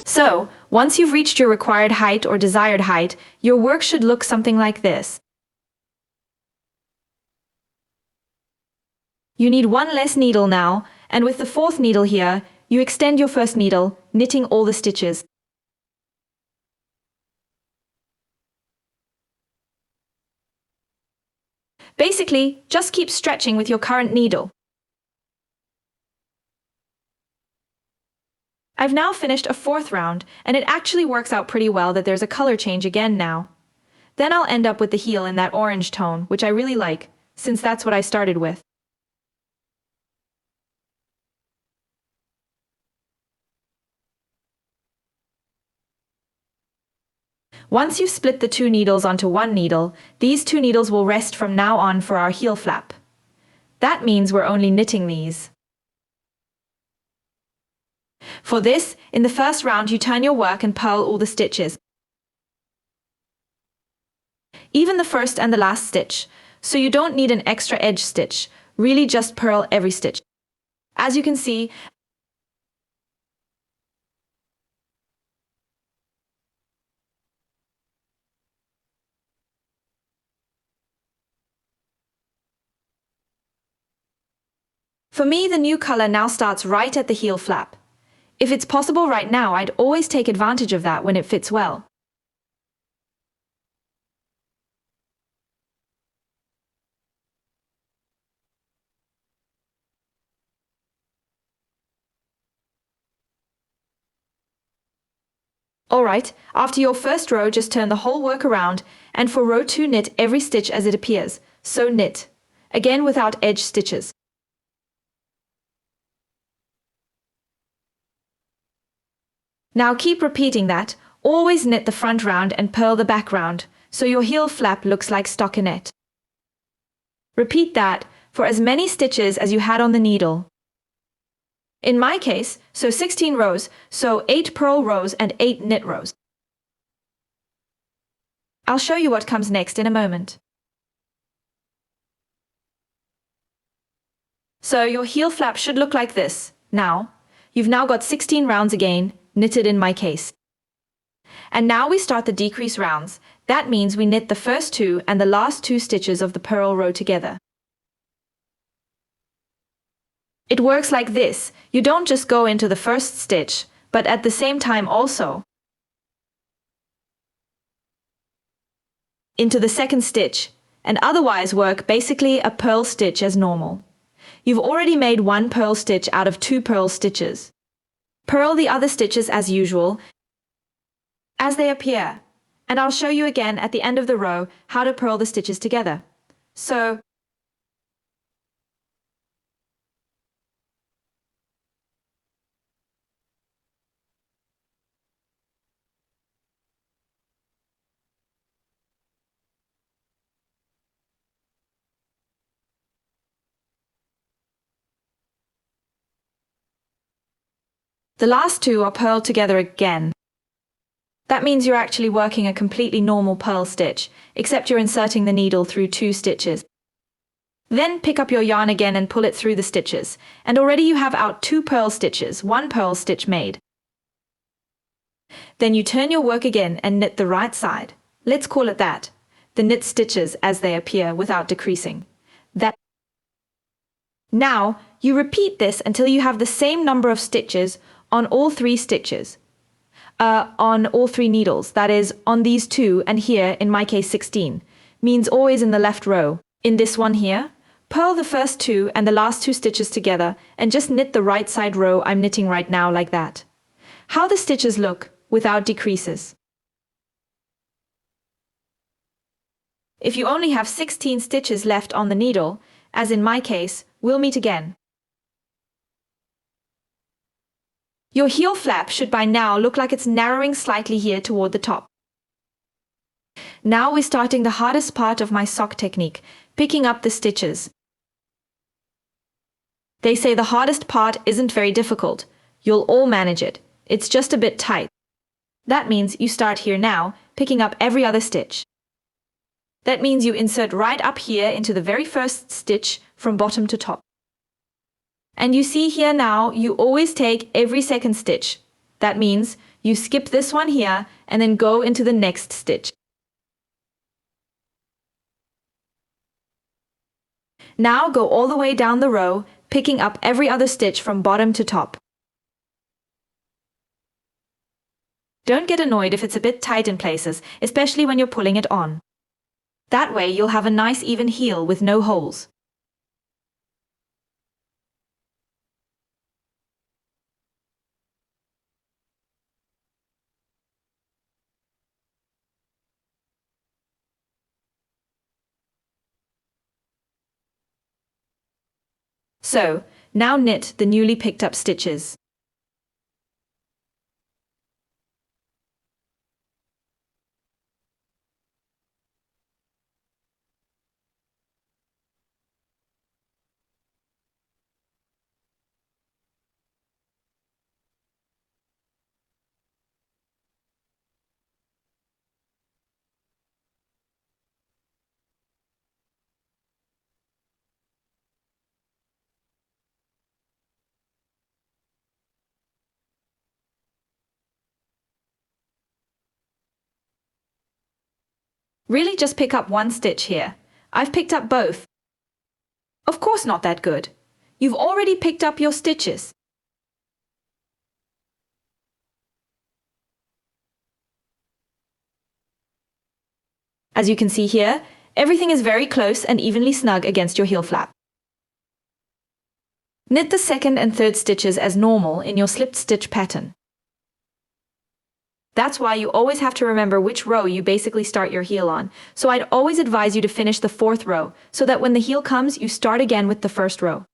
So, once you've reached your required height or desired height, your work should look something like this. You need one less needle now, and with the fourth needle here, you extend your first needle, knitting all the stitches. Basically, just keep stretching with your current needle. I've now finished a fourth round, and it actually works out pretty well that there's a color change again now. Then I'll end up with the heel in that orange tone, which I really like, since that's what I started with. Once you've split the two needles onto one needle, these two needles will rest from now on for our heel flap. That means we're only knitting these. For this, in the first round you turn your work and purl all the stitches. Even the first and the last stitch, so you don't need an extra edge stitch, really just purl every stitch. As you can see, for me the new color now starts right at the heel flap. If it's possible right now, I'd always take advantage of that when it fits well. Alright, after your first row, just turn the whole work around, and for row 2 knit every stitch as it appears, so knit. Again without edge stitches. Now keep repeating that, always knit the front round and purl the back round, so your heel flap looks like stockinette. Repeat that for as many stitches as you had on the needle. In my case, so 16 rows, so 8 purl rows and 8 knit rows. I'll show you what comes next in a moment. So your heel flap should look like this. Now, you've now got 16 rounds again, knitted in my case. And now we start the decrease rounds. That means we knit the first 2 and the last 2 stitches of the purl row together. It works like this. You don't just go into the first stitch, but at the same time also into the second stitch, and otherwise work basically a purl stitch as normal. You've already made one purl stitch out of 2 purl stitches. Purl the other stitches as usual, as they appear, and I'll show you again at the end of the row how to purl the stitches together. So, the last 2 are purled together again. That means you're actually working a completely normal purl stitch, except you're inserting the needle through 2 stitches. Then pick up your yarn again and pull it through the stitches, and already you have out 2 purl stitches, 1 purl stitch made. Then you turn your work again and knit the right side. Let's call it that. The knit stitches as they appear without decreasing. Now, you repeat this until you have the same number of stitches on all 3 stitches. On all 3 needles, that is, on these 2 and here, in my case 16, means always in the left row. In this one here, purl the first 2 and the last 2 stitches together and just knit the right side row I'm knitting right now like that. How the stitches look without decreases. If you only have 16 stitches left on the needle, as in my case, we'll meet again. Your heel flap should by now look like it's narrowing slightly here toward the top. Now we're starting the hardest part of my sock technique, picking up the stitches. They say the hardest part isn't very difficult. You'll all manage it. It's just a bit tight. That means you start here now, picking up every other stitch. That means you insert right up here into the very first stitch from bottom to top. And you see here now, you always take every second stitch. That means you skip this one here and then go into the next stitch. Now go all the way down the row, picking up every other stitch from bottom to top. Don't get annoyed if it's a bit tight in places, especially when you're pulling it on. That way you'll have a nice even heel with no holes. So, now knit the newly picked up stitches. Really just pick up one stitch here. I've picked up both. Of course not that good. You've already picked up your stitches. As you can see here, everything is very close and evenly snug against your heel flap. Knit the second and third stitches as normal in your slipped stitch pattern. That's why you always have to remember which row you basically start your heel on, so I'd always advise you to finish the fourth row, so that when the heel comes, you start again with the first row.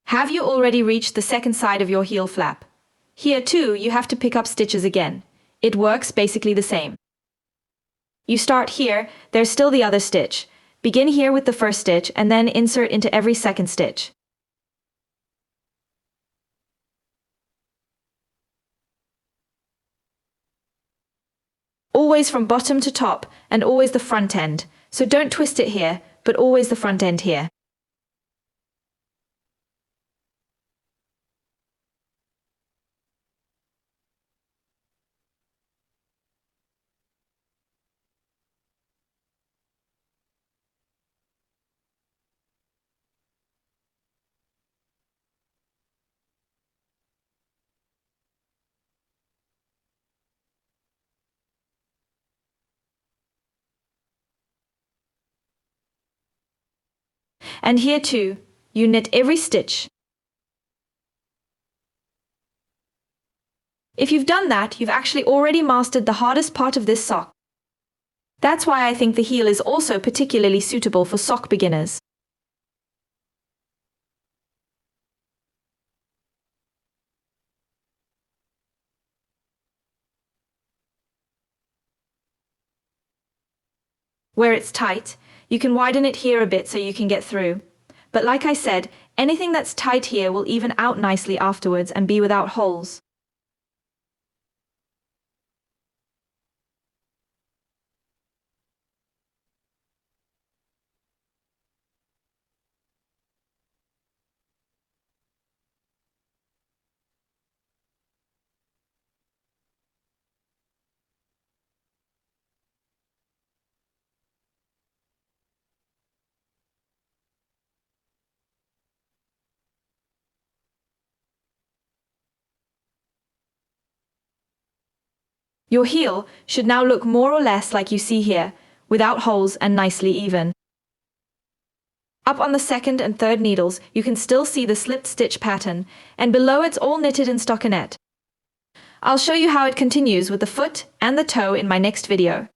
Have you already reached the second side of your heel flap? Here too, you have to pick up stitches again. It works basically the same. You start here, there's still the other stitch. Begin here with the first stitch and then insert into every second stitch. Always from bottom to top and always the front end. So don't twist it here, but always the front end here. And here too, you knit every stitch. If you've done that, you've actually already mastered the hardest part of this sock. That's why I think the heel is also particularly suitable for sock beginners. Where it's tight, you can widen it here a bit so you can get through. But like I said, anything that's tight here will even out nicely afterwards and be without holes. Your heel should now look more or less like you see here, without holes and nicely even. Up on the second and third needles, you can still see the slipped stitch pattern, and below it's all knitted in stockinette. I'll show you how it continues with the foot and the toe in my next video.